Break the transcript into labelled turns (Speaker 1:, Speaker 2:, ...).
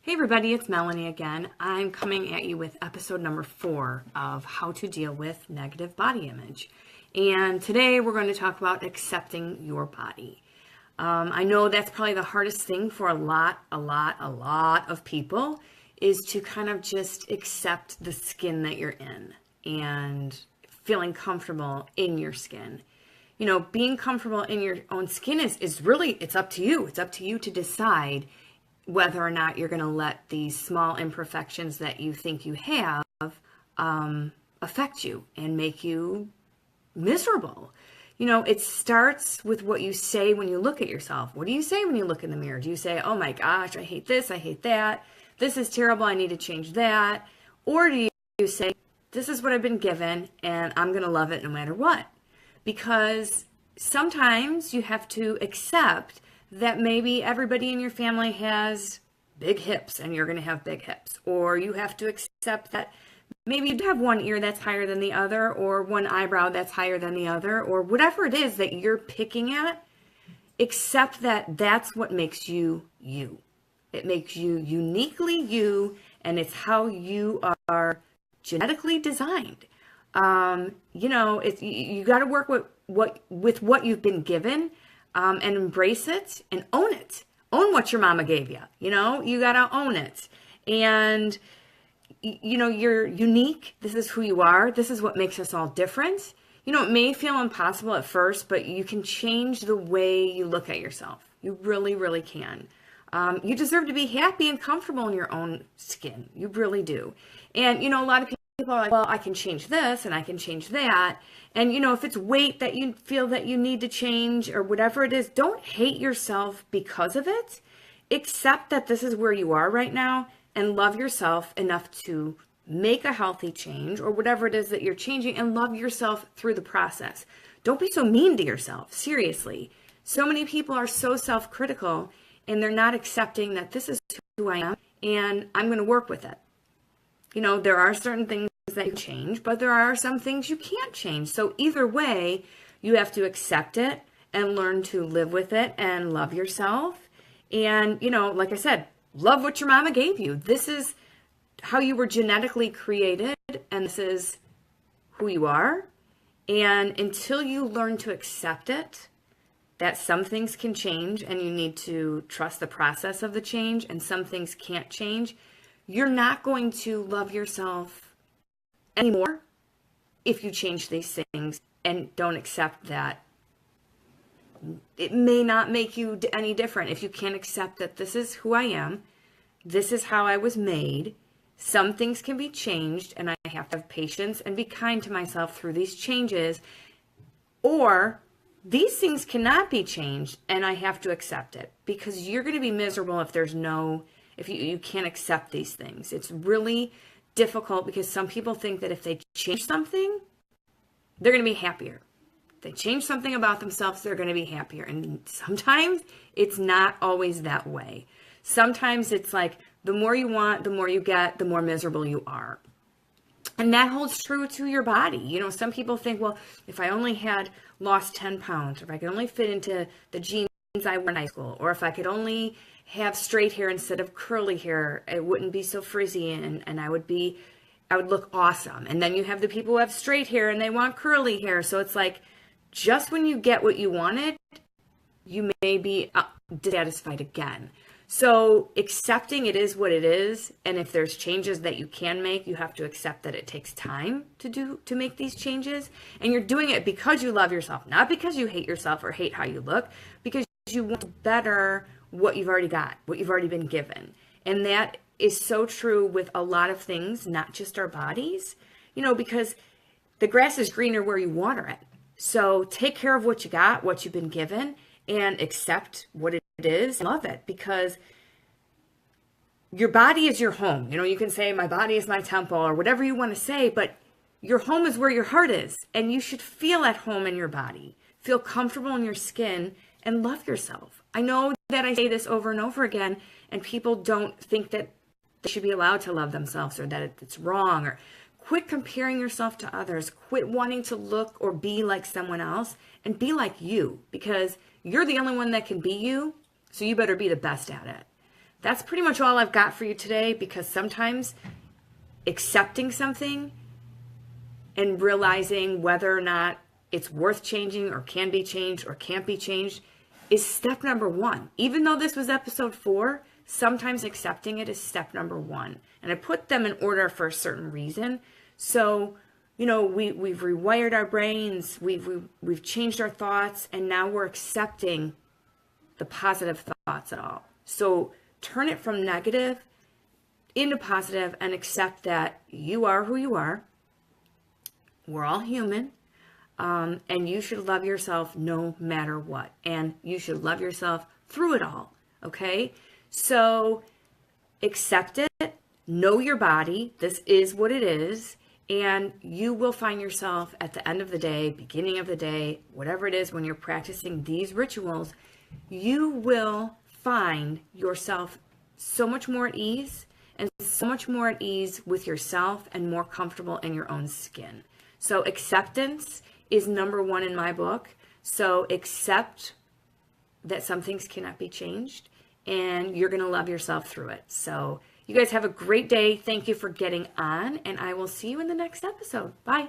Speaker 1: Hey everybody, it's Melanie again. I'm coming at you with episode number 4 of how to deal with negative body image. And today we're going to talk about accepting your body. I know that's probably the hardest thing for a lot of people is to kind of just accept the skin that you're in and feeling comfortable in your skin. You know, being comfortable in your own skin is really, it's up to you. It's up to you to decide whether or not you're going to let these small imperfections that you think you have affect you and make you miserable. You know, it starts with what you say when you look at yourself. What do you say when you look in the mirror? Do you say, oh my gosh, I hate this, I hate that, this is terrible, I need to change that? Or do you say, this is what I've been given and I'm going to love it no matter what? Because sometimes you have to accept that maybe everybody in your family has big hips and you're going to have big hips. Or you have to accept that maybe you have one ear that's higher than the other, or one eyebrow that's higher than the other, or whatever it is that you're picking at. Accept that that's what makes you you. It makes you uniquely you, and it's how you are genetically designed. You know, you got to work with what you've been given. And embrace it and own it. Own what your mama gave you. You know, you got to own it. And, you know, you're unique. This is who you are. This is what makes us all different. You know, it may feel impossible at first, but you can change the way you look at yourself. You really, really can. You deserve to be happy and comfortable in your own skin. You really do. And, you know, a lot of people are like, well, I can change this and I can change that. And, you know, if it's weight that you feel that you need to change or whatever it is, don't hate yourself because of it. Accept that this is where you are right now and love yourself enough to make a healthy change or whatever it is that you're changing, and love yourself through the process. Don't be so mean to yourself. Seriously. So many people are so self-critical and they're not accepting that this is who I am and I'm going to work with it. You know, there are certain things that you change, but there are some things you can't change. So either way, you have to accept it and learn to live with it and love yourself. And, you know, like I said, love what your mama gave you. This is how you were genetically created, and this is who you are. And until you learn to accept it, that some things can change and you need to trust the process of the change, and some things can't change, you're not going to love yourself anymore if you change these things and don't accept that it may not make you any different. If you can't accept that this is who I am, this is how I was made, some things can be changed and I have to have patience and be kind to myself through these changes, or these things cannot be changed and I have to accept it, because you're going to be miserable if you can't accept these things. It's really difficult because some people think that if they change something, they're going to be happier. If they change something about themselves, they're going to be happier. And sometimes it's not always that way. Sometimes it's like the more you want, the more you get, the more miserable you are. And that holds true to your body. You know, some people think, well, if I only had lost 10 pounds, or if I could only fit into the jeans I wore in high school, or if I could only have straight hair instead of curly hair, it wouldn't be so frizzy and I would look awesome. And then you have the people who have straight hair and they want curly hair. So it's like, just when you get what you wanted, you may be dissatisfied again. So accepting it is what it is. And if there's changes that you can make, you have to accept that it takes time to make these changes. And you're doing it because you love yourself, not because you hate yourself or hate how you look, because you want to better what you've already got, what you've already been given. And that is so true with a lot of things, not just our bodies, you know, because the grass is greener where you water it. So take care of what you got, what you've been given, and accept what it is and love it, because your body is your home. You know, you can say my body is my temple or whatever you want to say, but your home is where your heart is, and you should feel at home in your body, feel comfortable in your skin, and love yourself. I know that I say this over and over again, and people don't think that they should be allowed to love themselves or that it's wrong. Or quit comparing yourself to others. Quit wanting to look or be like someone else, and be like you, because you're the only one that can be you. So you better be the best at it. that's pretty much all I've got for you today, because sometimes accepting something and realizing whether or not it's worth changing or can be changed or can't be changed is step number one. Even though this was episode 4, sometimes accepting it is step number 1. And I put them in order for a certain reason. So, we've rewired our brains, we've changed our thoughts, and now we're accepting the positive thoughts at all. So turn it from negative into positive and accept that you are who you are. We're all human. And you should love yourself no matter what. And you should love yourself through it all. Okay? So accept it. Know your body. This is what it is. And you will find yourself at the end of the day, beginning of the day, whatever it is, when you're practicing these rituals, you will find yourself so much more at ease, and so much more at ease with yourself and more comfortable in your own skin. So acceptance is number 1 in my book. So accept that some things cannot be changed, and you're going to love yourself through it. So you guys have a great day. Thank you for getting on, and I will see you in the next episode. Bye.